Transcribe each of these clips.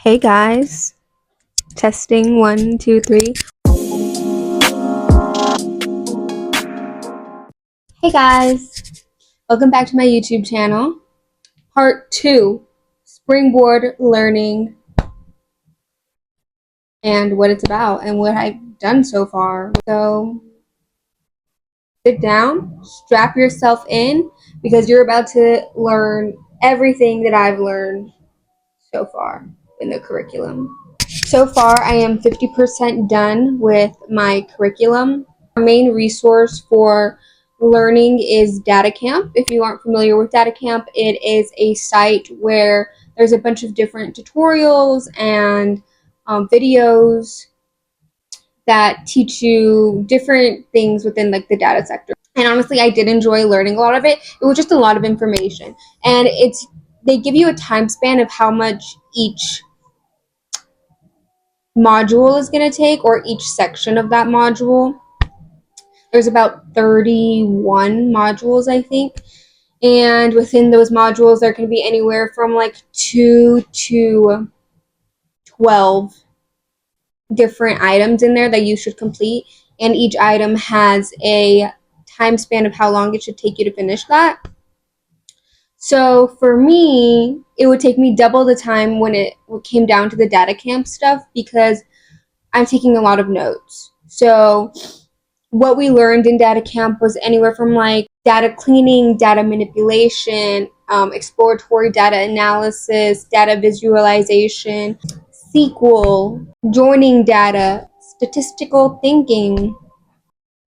Hey guys, testing 1, 2, 3. Hey guys, welcome back to my YouTube channel. Part 2, Springboard learning and what it's about and what I've done so far. So sit down, strap yourself in because you're about to learn everything that I've learned so far in the curriculum. So far, I am 50% done with my curriculum. Our main resource for learning is Data Camp. If you aren't familiar with Data Camp, it is a site where there's a bunch of different tutorials and videos that teach you different things within like the data sector. And honestly, I did enjoy learning a lot of it. It was just a lot of information, and they give you a time span of how much each module is going to take, or each section of that module. There's about 31 modules, I think, and within those modules there can be anywhere from like 2 to 12 different items in there that you should complete, and each item has a time span of how long it should take you to finish that. So for me, it would take me double the time when it came down to the data camp stuff, because I'm taking a lot of notes. So what we learned in data camp was anywhere from like data cleaning, data manipulation, exploratory data analysis, data visualization, SQL, joining data, statistical thinking,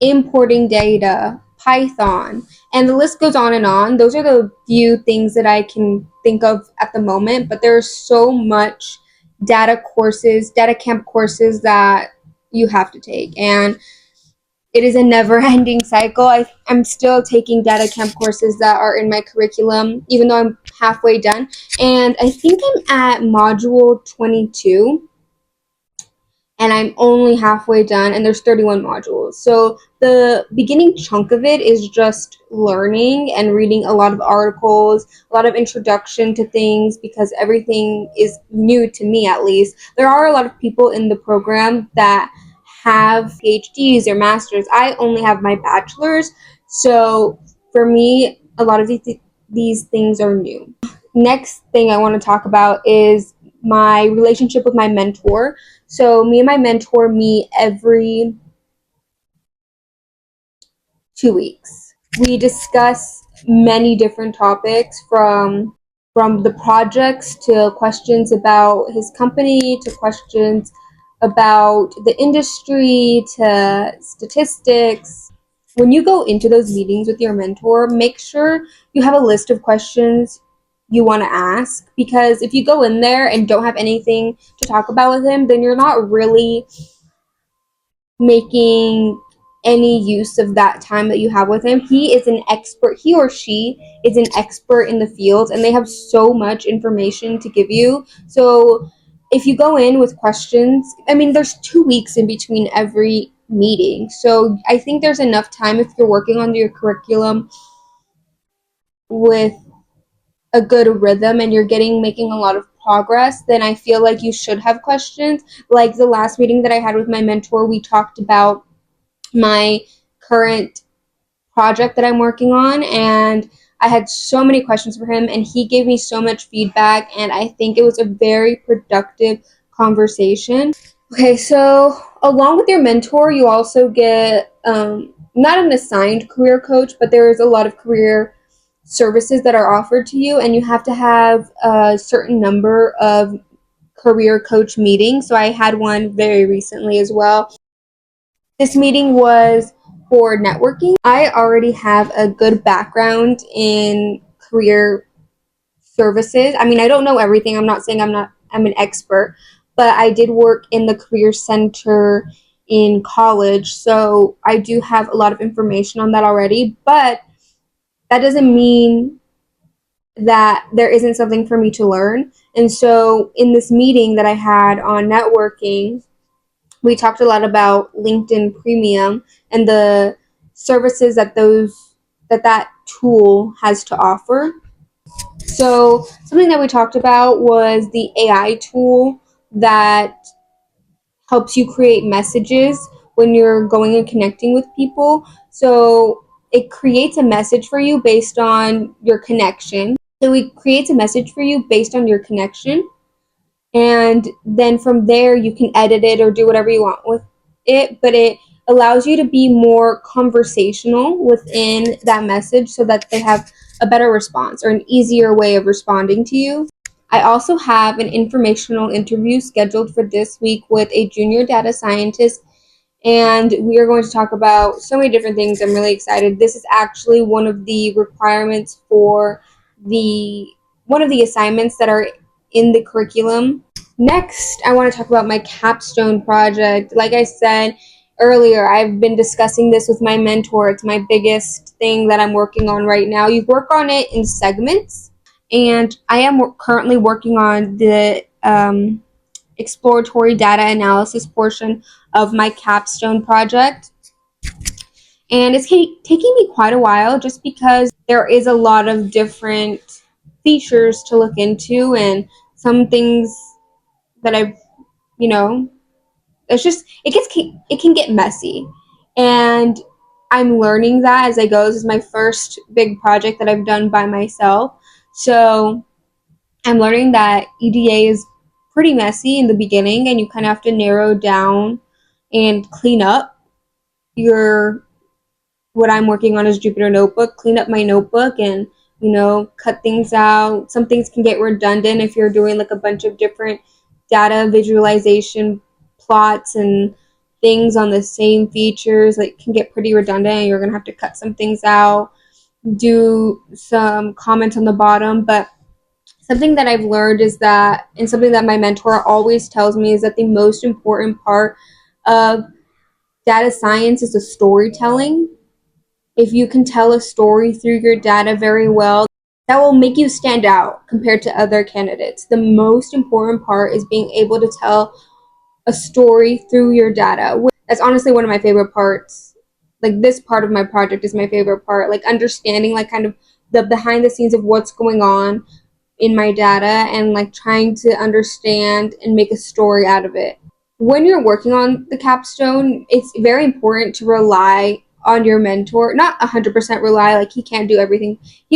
importing data, Python, and the list goes on and on. Those are the few things that I can think of at the moment, but there's so much data camp courses that you have to take, and it is a never-ending cycle. I'm still taking data camp courses that are in my curriculum, even though I'm halfway done, and I think I'm at module 22, and I'm only halfway done, and there's 31 modules. So the beginning chunk of it is just learning and reading a lot of articles, a lot of introduction to things, because everything is new to me, at least. There are a lot of people in the program that have PhDs or masters. I only have my bachelor's, so for me, a lot of these things are new. Next thing I want to talk about is my relationship with my mentor. So me and my mentor meet every 2 weeks. We discuss many different topics, from the projects to questions about his company to questions about the industry to statistics. When you go into those meetings with your mentor, make sure you have a list of questions you want to ask, because if you go in there and don't have anything to talk about with him, then you're not really making any use of that time that you have with him. He or she is an expert in the field, and they have so much information to give you. So if you go in with questions, I mean, there's 2 weeks in between every meeting, so I think there's enough time if you're working on your curriculum with a good rhythm and you're making a lot of progress, then I feel like you should have questions. Like the last meeting that I had with my mentor, we talked about my current project that I'm working on, and I had so many questions for him, and he gave me so much feedback, and I think it was a very productive conversation. Okay, so along with your mentor, you also get not an assigned career coach, but there is a lot of career services that are offered to you, and you have to have a certain number of career coach meetings. So I had one very recently as well. This meeting was for networking. I already have a good background in career services. I mean, I don't know everything. I'm not saying I'm an expert, but I did work in the career center in college, so I do have a lot of information on that already, but that doesn't mean that there isn't something for me to learn. And so in this meeting that I had on networking, we talked a lot about LinkedIn Premium and the services that that tool has to offer. So something that we talked about was the AI tool that helps you create messages when you're going and connecting with people. So it creates a message for you based on your connection. So it creates a message for you based on your connection. And then from there, you can edit it or do whatever you want with it. But it allows you to be more conversational within that message so that they have a better response or an easier way of responding to you. I also have an informational interview scheduled for this week with a junior data scientist, and we are going to talk about so many different things. I'm really excited. This is actually one of the requirements for the one of the assignments that are in the curriculum. Next, I want to talk about my capstone project. Like I said earlier, I've been discussing this with my mentor. It's my biggest thing that I'm working on right now. You work on it in segments, and I am currently working on the exploratory data analysis portion of my capstone project. And it's taking me quite a while just because there is a lot of different features to look into, and some things that I've, you know, it's just, it can get messy. And I'm learning that as I go. This is my first big project that I've done by myself. So I'm learning that EDA is pretty messy in the beginning, and you kind of have to narrow down and clean up your what I'm working on is Jupyter Notebook, clean up my notebook and, cut things out. Some things can get redundant if you're doing like a bunch of different data visualization plots and things on the same features. Like, can get pretty redundant and you're going to have to cut some things out, do some comments on the bottom. But something that I've learned is that, and something that my mentor always tells me, is that the most important part of data science is the storytelling. If you can tell a story through your data very well, that will make you stand out compared to other candidates. The most important part is being able to tell a story through your data. That's honestly one of my favorite parts. Like, this part of my project is my favorite part. Like, understanding like kind of the behind the scenes of what's going on in my data and like trying to understand and make a story out of it. When you're working on the capstone, it's very important to rely on your mentor. Not 100% rely, like he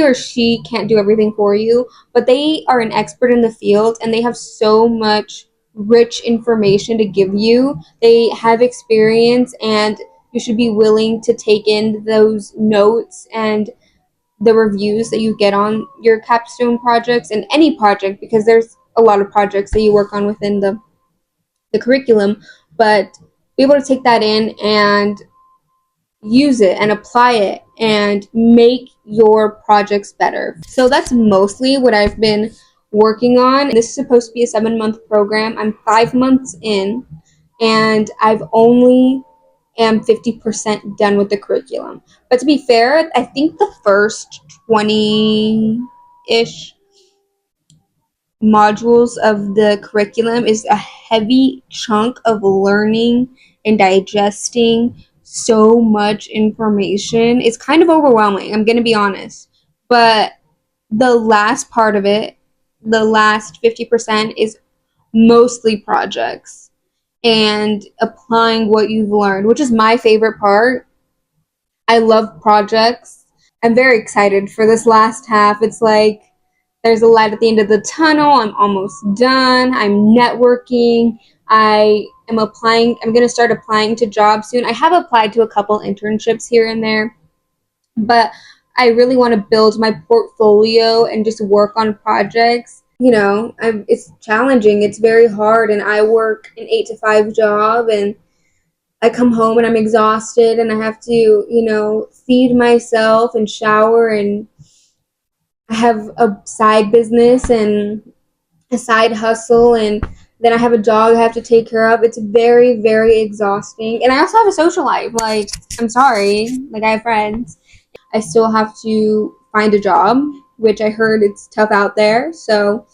or she can't do everything for you, but they are an expert in the field and they have so much rich information to give you. They have experience, and you should be willing to take in those notes and the reviews that you get on your capstone projects and any project, because there's a lot of projects that you work on within the curriculum, but be able to take that in and use it and apply it and make your projects better. So that's mostly what I've been working on. This is supposed to be a 7-month program. I'm 5 months in, and I've only am 50% done with the curriculum. But to be fair, I think the first 20-ish modules of the curriculum is a heavy chunk of learning and digesting so much information. It's kind of overwhelming, I'm going to be honest. But the last part of it, the last 50%, is mostly projects and applying what you've learned, which is my favorite part. I love projects. I'm very excited for this last half. It's like there's a light at the end of the tunnel. I'm almost done. I'm networking. I'm going to start applying to jobs soon. I have applied to a couple internships here and there, but I really want to build my portfolio and just work on projects. It's challenging. It's very hard, and I work an 8 to 5 job, and I come home and I'm exhausted, and I have to, feed myself and shower, and I have a side business and a side hustle, and then I have a dog I have to take care of. It's very, very exhausting. And I also have a social life. Like, I'm sorry. Like, I have friends. I still have to find a job, which I heard it's tough out there. So,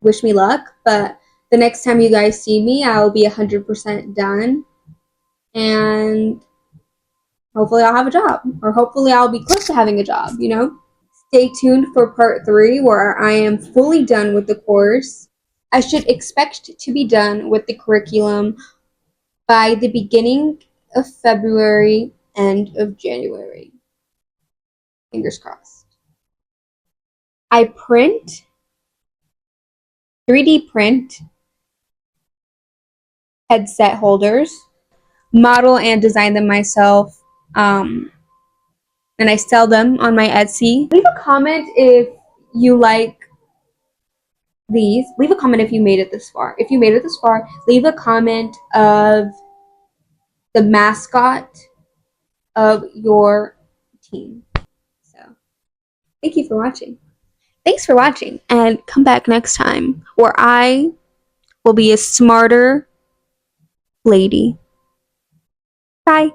wish me luck. But the next time you guys see me, I'll be 100% done. And hopefully I'll have a job. Or hopefully I'll be close to having a job. Stay tuned for part 3, where I am fully done with the course. I should expect to be done with the curriculum by the beginning of February, end of January. Fingers crossed. I 3D print headset holders, model and design them myself, and I sell them on my Etsy. Leave a comment if you like these. Leave a comment if you made it this far. If you made it this far, leave a comment of the mascot of your team. So, thank you for watching. Thanks for watching, and come back next time where I will be a smarter lady. Bye.